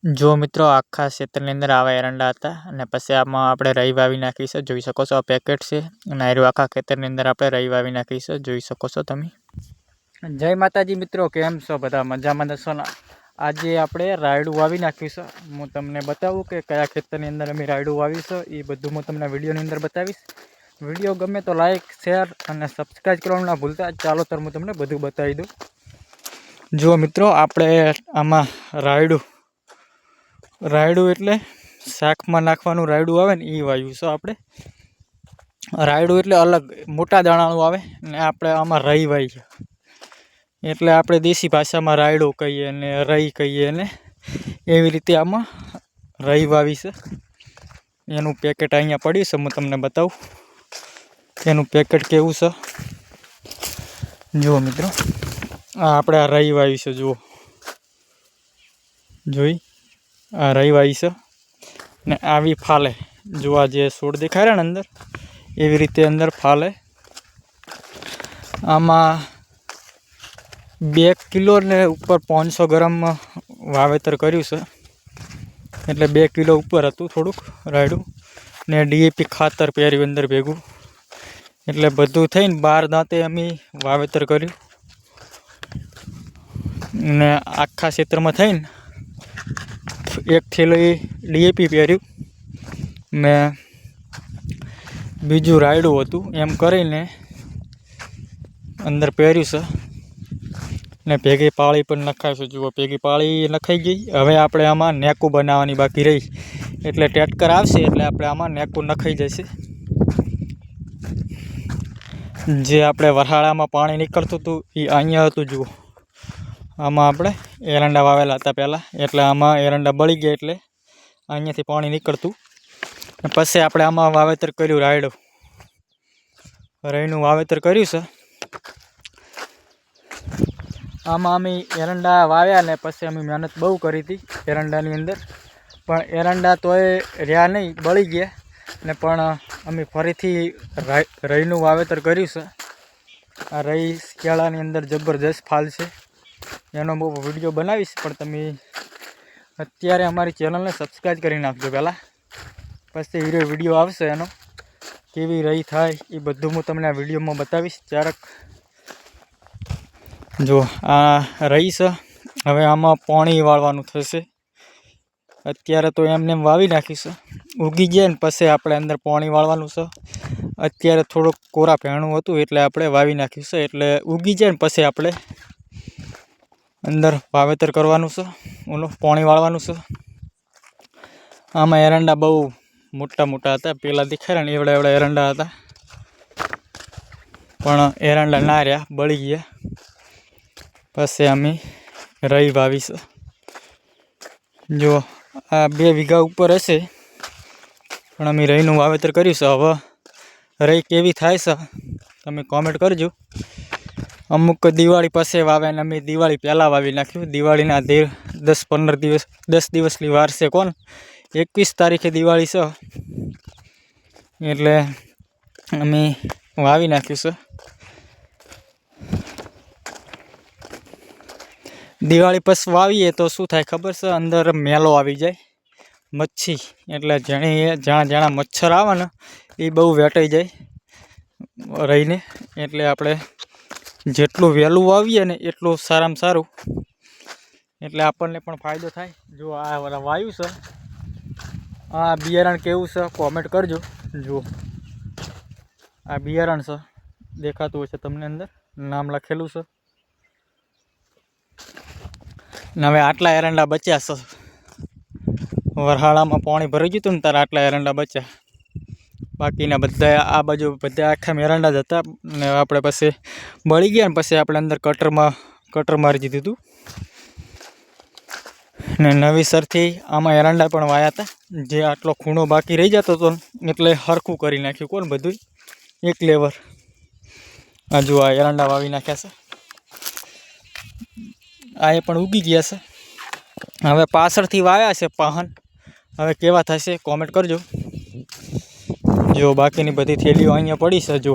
જો મિત્રો આખા ક્ષેત્રની અંદર આવા એરંડા હતા અને પછી આમાં આપણે રહી વાવી નાખી છે. જોઈ શકો છો આ પેકેટ છે અને આયરું આખા ખેતરની અંદર આપણે રહી વાવી નાખી છે. જોઈ શકો છો તમે. જય માતાજી મિત્રો, કેમ છો બધા? મજામાં દસો ને? આજે આપણે રાયડું વાવી નાખ્યું છે. હું તમને બતાવું કે કયા ખેતરની અંદર અમે રાયડું વાવી છે. એ બધું હું તમને વિડીયોની અંદર બતાવીશ. વિડીયો ગમે તો લાઈક, શેર અને સબસ્ક્રાઈબ કરવાનું ના ભૂલતા. ચાલો તો હું તમને બધું બતાવી દઉં. જો મિત્રો, આપણે આમાં રાયડું એટલે શાકમાં નાખવાનું રાયડું આવે ને એ વાવ્યું છે આપણે. રાયડું એટલે અલગ મોટા દાણાનું આવે ને આપણે આમાં રહી વાવી છે. એટલે આપણે દેશી ભાષામાં રાયડું કહીએ ને રહી કહીએ ને એવી રીતે આમાં રહી વાવી છે. એનું પેકેટ અહીંયા પડ્યું છે, હું તમને બતાવું એનું પેકેટ કેવું છે. જુઓ મિત્રો, આ આપણે આ રહી વાવી છે. જુઓ, જોઈ આ રહી વાવી છે ને આવી ફાલે. જો આ જે છોડ દેખાય રહ્યા ને અંદર, એવી રીતે અંદર ફાલે. આમાં 2 કિલો ને ઉપર 500 ગ્રામ વાવેતર કર્યું છે. એટલે 2 કિલો ઉપર હતું થોડુંક રાયડું ને ડીએપી ખાતર પહેર્યું અંદર ભેગું. એટલે બધું થઈને 12 દાંતે અમે વાવેતર કર્યું ને આખા ક્ષેત્રમાં થઈને 1 થેલો ડીએપી પહેર્યું ને બીજું રાયડું હતું. એમ કરીને અંદર પહેર્યું છે ને ભેગી પાળી પણ નખાય છે. જુઓ, ભેગી પાળી નખાઈ ગઈ. હવે આપણે આમાં નેકું બનાવવાની બાકી રહી. એટલે ટેટકર આવશે એટલે આપણે આમાં નેકું નખાઈ જશે. જે આપણે વરહાળામાં પાણી નીકળતું હતું એ અહીંયા હતું. જુઓ, આમાં આપણે એરંડા વાવેલા હતા પહેલાં. એટલે આમાં એરંડા બળી ગયા એટલે અહીંયાથી પાણી નીકળતું. પછી આપણે આમાં વાવેતર કર્યું રાયનું વાવેતર કર્યું છે. આમાં અમે એરંડા વાવ્યા ને પછી અમે મહેનત બહુ કરી હતી એરંડાની અંદર. પણ એરંડા તોય રહ્યા નહીં, બળી ગયા ને. પણ અમે ફરીથી રઈનું વાવેતર કર્યું છે. આ રઈ કેળાની અંદર જબરદસ્ત ફાલ છે. એનો બહુ વિડીયો બનાવીશ, પણ તમે અત્યારે અમારી ચેનલને સબસ્ક્રાઈબ કરી નાખજો પહેલાં. પછી હીરો વિડીયો આવશે એનો કેવી રઈ થાય એ બધું હું તમને આ વિડીયોમાં બતાવીશ. જરાક જો આ રઈ છે. હવે આમાં પાણી વાળવાનું થશે. અત્યારે તો એમને વાવી નાખીશ. ઉગી જાય ને પછી આપણે અંદર પાણી વાળવાનું છે. અત્યારે થોડુંક કોરા ભેણું હતું એટલે આપણે વાવી નાખ્યું છે. એટલે ઉગી જાય ને પછી આપણે અંદર વાવેતર કરવાનું છે. ઓલું પાણી વાળવાનું છે. આમાં એરંડા બહુ મોટા મોટા હતા. પેલા દેખાય ને એવડા એરંડા હતા, પણ એરંડા ના રહ્યા, બળી ગયા. પછી અમે રઈ વાવી છે. જો આ 2 વીઘા ઉપર હશે, પણ અમે રઈનું વાવેતર કર્યું છે. હવે રઈ કેવી થાય છે તમે કોમેન્ટ કરજો. અમુક દિવાળી પછી વાવે ને અમે દિવાળી પહેલાં વાવી નાખ્યું. દિવાળીના 10 દિવસની વાર છે. 21 તારીખે દિવાળી છે એટલે અમે વાવી નાખ્યું છે. દિવાળી પછી વાવીએ તો શું થાય ખબર છે? અંદર મેલો આવી જાય, મચ્છી. એટલે જ્યાં મચ્છર આવે ને એ બહુ વેટાઈ જાય રહીને. એટલે આપણે જેટલું વહેલું વાવીએ ને એટલું સારામાં સારું. એટલે આપણને પણ ફાયદો થાય. જો આ વાયુ છે, આ બિયારણ કેવું છે કોમેન્ટ કરજો. જુઓ, આ બિયારણ છે, દેખાતું હોય છે તમને, અંદર નામ લખેલું છે. ને હવે આટલા એરંડા બચ્યા છે. વરહાળામાં પાણી ભરાઈ ગયું હતું ને ત્યારે આટલા એરંડા બચ્યા. બાકીના બધા આ બાજુ બધા આખા એરંડા જ હતા ને આપણે પછી બળી ગયા ને પછી આપણે અંદર કટર મારી દીધું હતું. ને નવીસરથી આમાં એરંડા પણ વાયા હતા. જે આટલો ખૂણો બાકી રહી જતો હતો એટલે હરખું કરી નાખ્યું બધું એક લેવર. આ જો આ એરંડા વાવી નાખ્યા છે. આ એ પણ ઉગી ગયા છે. હવે પાછળથી વાવ્યા છે પાહન. હવે કેવા થશે કોમેન્ટ કરજો. જો બાકીની બધી થેલીઓ અહીંયા પડી છે. જો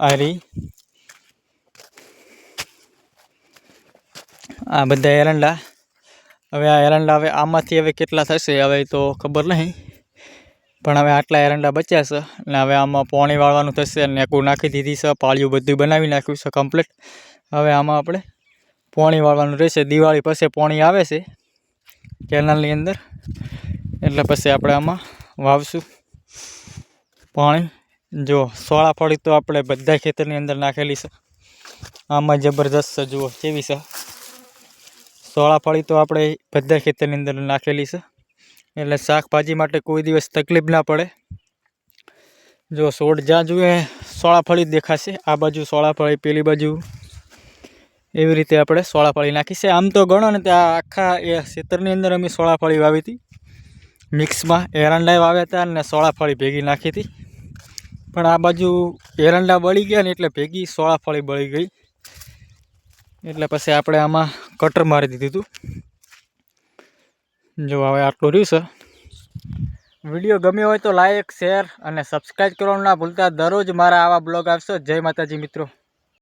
આ રહી, આ બધા એરંડા હવે આ એરંડા હવે આમાંથી હવે કેટલા થશે હવે તો ખબર નહીં, પણ હવે આટલા એરંડા બચ્યા છે અને હવે આમાં પાણી વાળવાનું થશે. નેકું નાખી દીધી છે, પાળિયું બધું બનાવી નાખ્યું છે કમ્પ્લીટ. હવે આમાં આપણે પાણી વાળવાનું રહેશે. દિવાળી પછી પાણી આવે છે કેનાલની અંદર, એટલે પછી આપણે આમાં વાવશું પાણી. જો સોળાફળી તો આપણે બધા ખેતરની અંદર નાખેલી છે. આમાં જબરદસ્ત છે, જુઓ કેવી છે સોળાફળી તો આપણે બધા ખેતરની અંદર નાખેલી છે, એટલે શાકભાજી માટે કોઈ દિવસ તકલીફ ના પડે. જો છોડ જ્યાં જોઈએ સોળાફળી દેખાશે, આ બાજુ સોળાફળી, પેલી બાજુ એવી રીતે આપણે સોળાફળી નાખી છે. આમ તો ગણો ને ત્યાં આખા એ ખેતરની અંદર અમે સોળાફળી વાવી હતી, મિક્સમાં એરંડા વાવ્યા હતા અને સોળાફળી ભેગી નાખી હતી. પણ આ બાજુ એરંડા બળી ગયા ને એટલે ભેગી સોળાફળી બળી ગઈ, એટલે પછી આપણે આમાં કટર મારી દીધું હતું. જો હવે આટલું રહ્યું છે. વિડીયો ગમ્યો હોય તો લાઈક, શેર અને સબસ્ક્રાઈબ કરવાનું ના ભૂલતા. દરરોજ મારા આવા બ્લોગ આવશે. જય માતાજી મિત્રો.